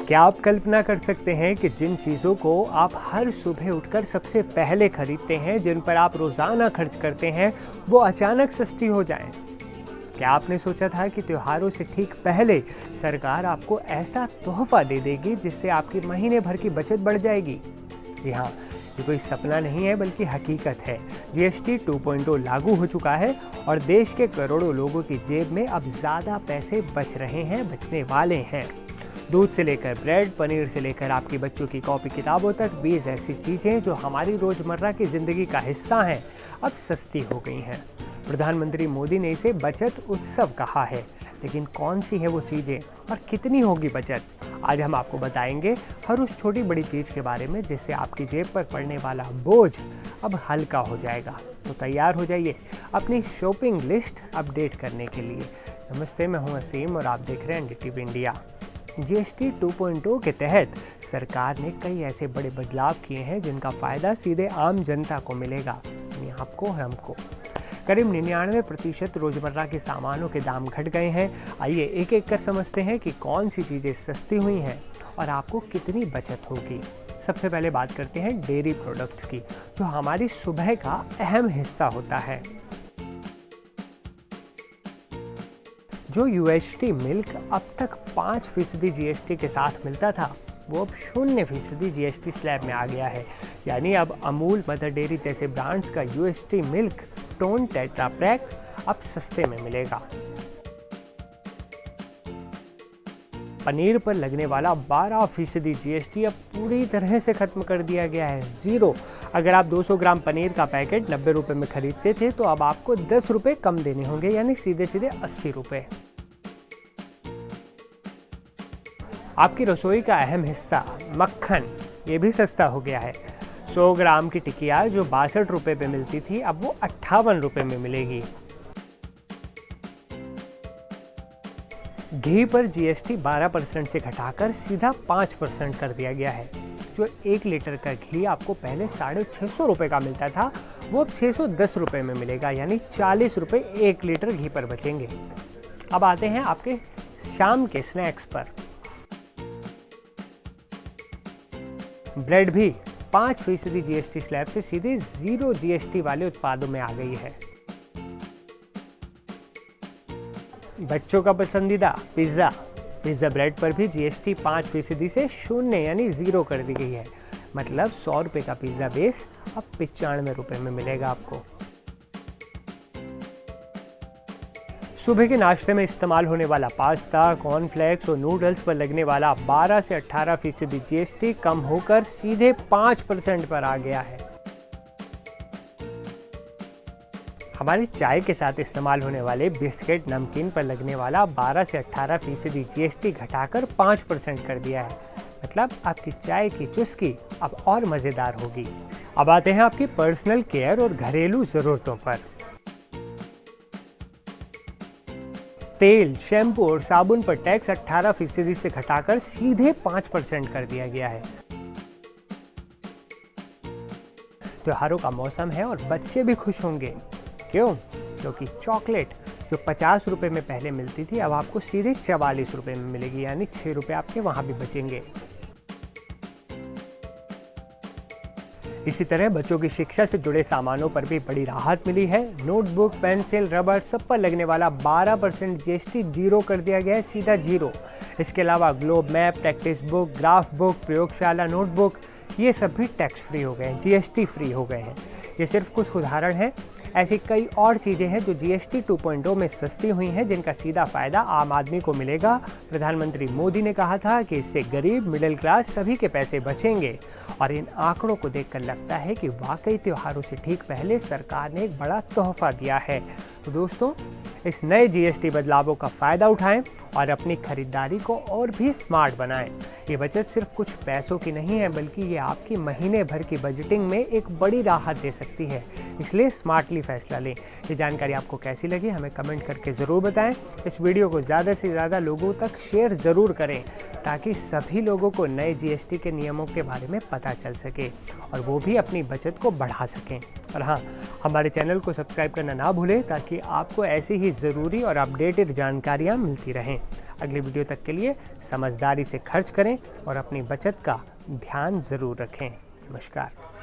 क्या आप कल्पना कर सकते हैं कि जिन चीज़ों को आप हर सुबह उठकर सबसे पहले खरीदते हैं, जिन पर आप रोज़ाना खर्च करते हैं, वो अचानक सस्ती हो जाएं? क्या आपने सोचा था कि त्योहारों से ठीक पहले सरकार आपको ऐसा तोहफा दे देगी जिससे आपकी महीने भर की बचत बढ़ जाएगी? जी हाँ, ये कोई सपना नहीं है बल्कि हकीकत है। जीएसटी 2.0 लागू हो चुका है और देश के करोड़ों लोगों की जेब में अब ज़्यादा पैसे बच रहे हैं, बचने वाले हैं। दूध से लेकर ब्रेड, पनीर से लेकर आपके बच्चों की कॉपी किताबों तक 20 ऐसी चीज़ें जो हमारी रोज़मर्रा की ज़िंदगी का हिस्सा हैं, अब सस्ती हो गई हैं। प्रधानमंत्री मोदी ने इसे बचत उत्सव कहा है, लेकिन कौन सी है वो चीज़ें और कितनी होगी बचत? आज हम आपको बताएंगे हर उस छोटी बड़ी चीज़ के बारे में जिससे आपकी जेब पर पड़ने वाला बोझ अब हल्का हो जाएगा। तो तैयार हो जाइए अपनी शॉपिंग लिस्ट अपडेट करने के लिए। नमस्ते, मैं हूं असीम और आप देख रहे हैं एनडीटीवी इंडिया। जीएसटी 2.0 के तहत सरकार ने कई ऐसे बड़े बदलाव किए हैं जिनका फ़ायदा सीधे आम जनता को मिलेगा, यानी आपको और हमको। करीब 99% रोज़मर्रा के सामानों के दाम घट गए हैं। आइए एक एक कर समझते हैं कि कौन सी चीज़ें सस्ती हुई हैं और आपको कितनी बचत होगी। सबसे पहले बात करते हैं डेयरी प्रोडक्ट्स की, जो हमारी सुबह का अहम हिस्सा होता है। जो यूएसटी मिल्क अब तक 5% जीएसटी के साथ मिलता था, वो अब 0% जीएसटी स्लैब में आ गया है। यानी अब अमूल, मदर डेयरी जैसे ब्रांड्स का UST milk tone tetra pack अब सस्ते में मिलेगा। पनीर पर लगने वाला 12% जीएसटी अब पूरी तरह से खत्म कर दिया गया है, 0। अगर आप 200 ग्राम पनीर का पैकेट 90 रुपए में खरीदते थे तो अब आपको 10 रुपए कम देने होंगे, यानी सीधे सीधे 80 रुपए। आपकी रसोई का अहम हिस्सा मक्खन, ये भी सस्ता हो गया है। 100 ग्राम की टिकिया जो 62 रुपए पे मिलती थी, अब वो 58 रुपए में मिलेगी। घी पर जीएसटी 12% से घटाकर सीधा 5% कर दिया गया है। जो 1 लीटर का घी आपको पहले 650 रुपए का मिलता था, वो अब 610 रुपए में मिलेगा, यानी 40 रुपए 1 लीटर घी पर बचेंगे। अब आते हैं आपके शाम के स्नैक्स पर। ब्रेड भी 5% जीएसटी स्लैब से सीधे 0 जीएसटी वाले उत्पादों में आ गई है। बच्चों का पसंदीदा पिज्ज़ा ब्रेड पर भी जीएसटी 5% से 0 यानी 0 कर दी गई है। मतलब 100 रुपये का पिज्ज़ा बेस अब 95 रुपये में मिलेगा आपको। सुबह के नाश्ते में इस्तेमाल होने वाला पास्ता, कॉर्नफ्लेक्स और नूडल्स पर लगने वाला 12 से 18% जीएसटी कम होकर सीधे 5% पर आ गया है। हमारी चाय के साथ इस्तेमाल होने वाले बिस्किट, नमकीन पर लगने वाला 12 से 18% जीएसटी घटाकर 5% कर दिया है। मतलब आपकी चाय की चुस्की अब और मज़ेदार होगी। अब आते हैं आपकी पर्सनल केयर और घरेलू ज़रूरतों पर। तेल, शैम्पू और साबुन पर टैक्स 18% से घटाकर सीधे 5% कर दिया गया है। त्योहारों का मौसम है और बच्चे भी खुश होंगे। क्यों? क्योंकि चॉकलेट जो 50 रुपए में पहले मिलती थी, अब आपको सीधे 44 रुपए में मिलेगी, यानी 6 रुपए आपके वहां भी बचेंगे। इसी तरह बच्चों की शिक्षा से जुड़े सामानों पर भी बड़ी राहत मिली है। नोटबुक, पेंसिल, रबर सब पर लगने वाला 12% जीएसटी 0 कर दिया गया है, सीधा 0। इसके अलावा globe map, practice book, graph book, प्रयोगशाला नोटबुक, ये सब भी टैक्स फ्री हो गए हैं, जीएसटी फ्री हो गए हैं। ये सिर्फ कुछ उदाहरण हैं। ऐसी कई और चीज़ें हैं जो जीएसटी 2.0 में सस्ती हुई हैं, जिनका सीधा फ़ायदा आम आदमी को मिलेगा। प्रधानमंत्री मोदी ने कहा था कि इससे गरीब, मिडिल क्लास सभी के पैसे बचेंगे। और इन आंकड़ों को देखकर लगता है कि वाकई त्योहारों से ठीक पहले सरकार ने एक बड़ा तोहफा दिया है। तो दोस्तों, इस नए जीएसटी बदलावों का फ़ायदा उठाएं और अपनी खरीदारी को और भी स्मार्ट बनाएं। ये बचत सिर्फ कुछ पैसों की नहीं है, बल्कि ये आपकी महीने भर की बजटिंग में एक बड़ी राहत दे सकती है। इसलिए स्मार्टली फैसला लें। ये जानकारी आपको कैसी लगी हमें कमेंट करके ज़रूर बताएं। इस वीडियो को ज़्यादा से ज़्यादा लोगों तक शेयर ज़रूर करें, ताकि सभी लोगों को नए जीएसटी के नियमों के बारे में पता चल सके और वो भी अपनी बचत को बढ़ा सकें। और हाँ, हमारे चैनल को सब्सक्राइब करना ना भूलें ताकि आपको ऐसी ही ज़रूरी और अपडेटेड जानकारियाँ मिलती रहें। अगली वीडियो तक के लिए समझदारी से खर्च करें और अपनी बचत का ध्यान ज़रूर रखें। नमस्कार।